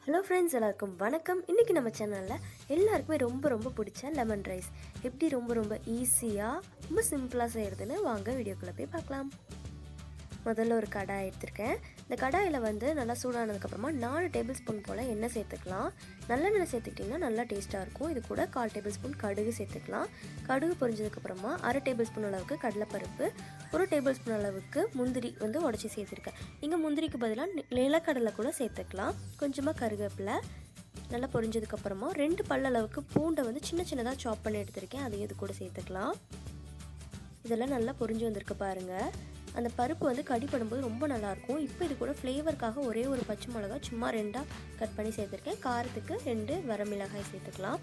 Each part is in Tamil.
ஹலோ ஃப்ரெண்ட்ஸ், எல்லாருக்கும் வணக்கம். இன்றைக்கி நம்ம சேனலில் எல்லாருக்குமே ரொம்ப பிடிச்ச லெமன் ரைஸ் எப்படி ரொம்ப ஈஸியாக ரொம்ப சிம்பிளாக செய்கிறதுன்னு வாங்க வீடியோக்குள்ளே போய் பார்க்கலாம். முதல்ல ஒரு கடாய் எடுத்திருக்கேன். இந்த கடாயில் நல்லா சூடானதுக்கப்புறமா 4 டேபிள் ஸ்பூன் போல் எண்ணெய் சேர்த்துக்கலாம். நல்லெண்ணெய் சேர்த்துக்கிட்டிங்கன்னா நல்லா டேஸ்ட்டாக இருக்கும். இது கூட 1/4 டேபிள் ஸ்பூன் கடுகு சேர்த்துக்கலாம். கடுகு பொரிஞ்சதுக்கப்புறமா 1/2 டேபிள் ஸ்பூன் அளவுக்கு கடலைப்பருப்பு, 1 டேபிள் ஸ்பூன் அளவுக்கு முந்திரி உடச்சி சேர்த்துருக்கேன். நீங்கள் முந்திரிக்கு பதிலாக நிலக்கடலை கூட சேர்த்துக்கலாம். கொஞ்சமாக கருவேப்பிலை. நல்லா பொரிஞ்சதுக்கப்புறமா 2 பல் அளவுக்கு பூண்டை சின்னதாக சாப் பண்ணி எடுத்திருக்கேன். அதையும் இது கூட சேர்த்துக்கலாம். இதெல்லாம் நல்லா பொரிஞ்சு வந்திருக்கு பாருங்கள். அந்த பருப்பு கடிப்படும்போது ரொம்ப நல்லாயிருக்கும். இப்போ இது கூட ஃப்ளேவருக்காக ஒரே ஒரு பச்சை மிளகா சும்மா 2ஆக கட் பண்ணி சேர்த்துருக்கேன். காரத்துக்கு 2 வரமிளகாய் சேர்த்துக்கலாம்.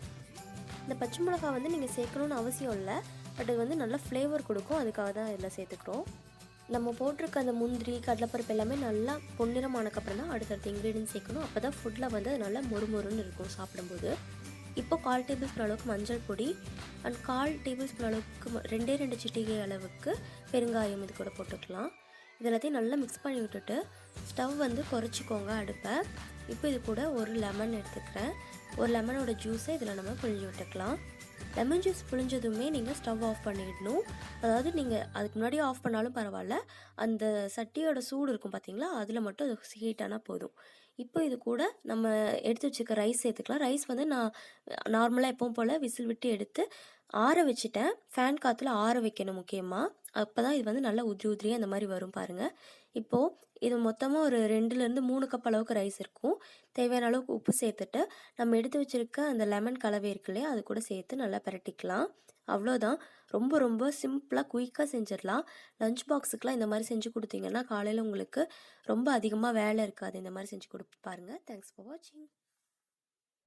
இந்த பச்சை மிளகா நீங்கள் சேர்க்கணுன்னு அவசியம் இல்லை, பட் இது நல்லா ஃப்ளேவர் கொடுக்கும். அதுக்காக தான் இதில் சேர்த்துக்கிறோம். நம்ம போட்டிருக்க அந்த முந்திரி கடலைப்பருப்பு எல்லாமே நல்லா பொன்னிறமானக்கப்புறம் தான் அடுத்தடுத்த இன்க்ரீடியன்ட் சேர்க்கணும். அப்போ தான் ஃபுட்டில் அது நல்லா மொறுமொறுன்னு இருக்கும் சாப்பிடும்போது. இப்போ 1/4 டேபிள் ஸ்பூன் அளவுக்கு மஞ்சள் பொடி அண்ட் 1/4 டேபிள் ஸ்பூன் அளவுக்கு 2 சிட்டிகை அளவுக்கு பெருங்காயம் இது கூட போட்டுக்கலாம். இது எல்லாத்தையும் நல்லா மிக்ஸ் பண்ணி விட்டுட்டு ஸ்டவ் குறைச்சிக்கோங்க அடுப்பை. இப்போ இது கூட ஒரு லெமன் எடுத்துக்கிறேன். ஒரு லெமனோட ஜூஸை இதில் நம்ம புழிஞ்சு விட்டுக்கலாம். லெமன் ஜூஸ் புழிஞ்சதுமே நீங்கள் ஸ்டவ் ஆஃப் பண்ணிடணும். அதாவது நீங்கள் அதுக்கு முன்னாடி ஆஃப் பண்ணாலும் பரவாயில்ல, அந்த சட்டியோட சூடு இருக்கும் பார்த்தீங்களா, அதில் மட்டும் அது ஹீட் ஆனால் போதும். இப்போ இது கூட நம்ம எடுத்து வச்சுக்க ரைஸ் சேர்த்துக்கலாம். ரைஸ் நான் நார்மலாக எப்பவும் போல் விசில் விட்டு எடுத்து ஆற வச்சுட்டேன். ஃபேன் காற்றுல ஆற வைக்கணும் முக்கியமாக. அப்போ தான் இது நல்லா உதிரியாக அந்த மாதிரி வரும் பாருங்கள். இப்போது இது மொத்தமாக ஒரு 2லேருந்து 3 கப் அளவுக்கு ரைஸ் இருக்கும். தேவையான அளவுக்கு உப்பு சேர்த்துட்டு நம்ம எடுத்து வச்சுருக்க அந்த லெமன் கலவை இருக்கு இல்லையா, அது கூட சேர்த்து நல்லா பிரட்டிக்கலாம். அவ்வளோதான். ரொம்ப சிம்பிளாக குயிக்காக செஞ்சிடலாம். லஞ்ச் பாக்ஸுக்கெலாம் இந்த மாதிரி செஞ்சு கொடுத்தீங்கன்னா காலையில் உங்களுக்கு ரொம்ப அதிகமாக வேலை இருக்காது. இந்த மாதிரி செஞ்சு கொடுத்து பாருங்கள். தேங்க்ஸ் ஃபார் வாட்சிங்.